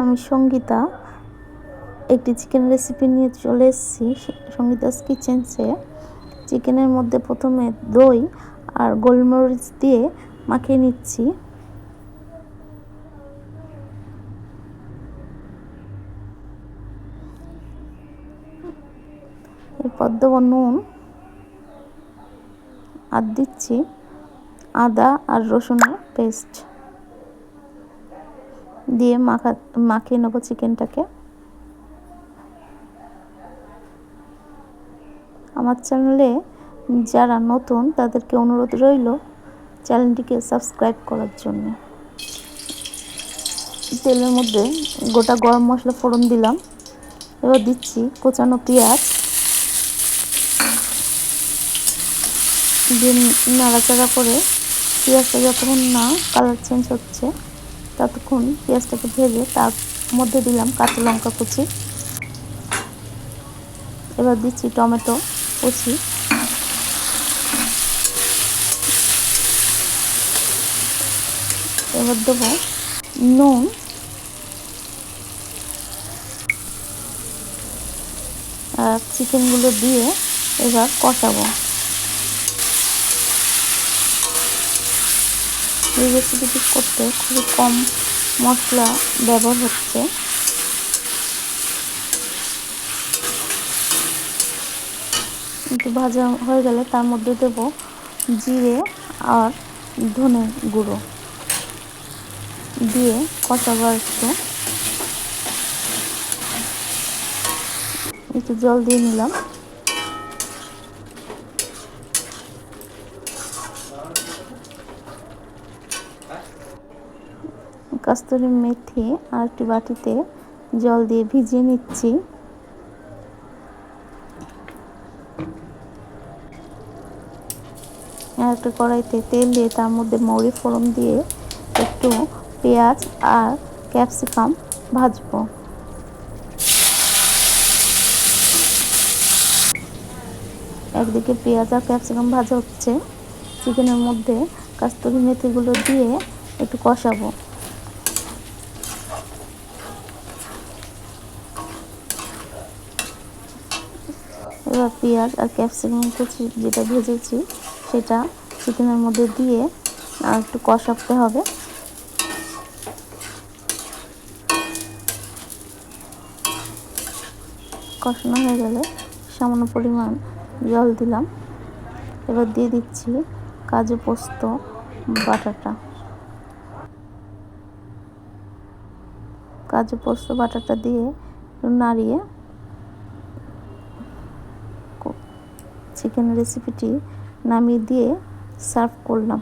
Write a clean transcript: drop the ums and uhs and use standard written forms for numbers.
আমি সঙ্গীতা একটি chicken recipe নিয়ে চলে এসেছি সঙ্গীতাস কিচেন্সে। চিকেনের মধ্যে প্রথমে দই আর গোলমরিচ দিয়ে মাখিয়ে নিচ্ছি। এরপর দেবো নুন আর দিচ্ছি আদা আর রসুনের পেস্ট দিয়ে মাখিয়ে নেবো চিকেনটাকে। আমার চ্যানেলে যারা নতুন তাদেরকে অনুরোধ রইল চ্যানেলটিকে সাবস্ক্রাইব করার জন্য। তেলের মধ্যে গোটা গরম মশলা ফোড়ন দিলাম। এবার দিচ্ছি কোচানো পেঁয়াজ, দিয়ে নাড়াচাড়া করে পেঁয়াজটা যতক্ষণ না কালার চেঞ্জ হচ্ছে ততক্ষণ পেঁয়াজটাকে ভেজে তার মধ্যে দিলাম কাঁচা লঙ্কা কুচি। এবার দিচ্ছি টমেটো কুচি, এবার দেবো নুন, আর চিকেনগুলো দিয়ে এবার কষাবো। এই রেসিপিটি করতে খুবই কম মশলা ব্যবহার হচ্ছে। একটু ভাজা হয়ে গেলে তার মধ্যে দেব জিরে আর ধনে গুঁড়ো দিয়ে কষাবো। একটু জল দিয়ে নিলাম। কস্তুরি মেথি আর একটি বাটিতে জল দিয়ে ভিজিয়ে নিচ্ছি। আর একটা কড়াইতে তেল দিয়ে তার মধ্যে মৌরি ফোড়ন দিয়ে একটু পেঁয়াজ আর ক্যাপসিকাম ভাজবো। একদিকে পেঁয়াজ আর ক্যাপসিকাম ভাজা হচ্ছে, চিকেনের মধ্যে কস্তুরি মেথিগুলো দিয়ে একটু কষাবো। এবার পেঁয়াজ আর ক্যাপসিকাম কুচি যেটা ভেজেছি সেটা চিকেনের মধ্যে দিয়ে আর একটু কষাতে হবে। কষানো হয়ে গেলে সামান্য পরিমাণ জল দিলাম। এবার দিয়ে দিচ্ছি কাজু পোস্ত বাটাটা। কাজু পোস্ত বাটাটা দিয়ে নাড়িয়ে চিকেন রেসিপিটি নামিয়ে দিয়ে সার্ভ করলাম।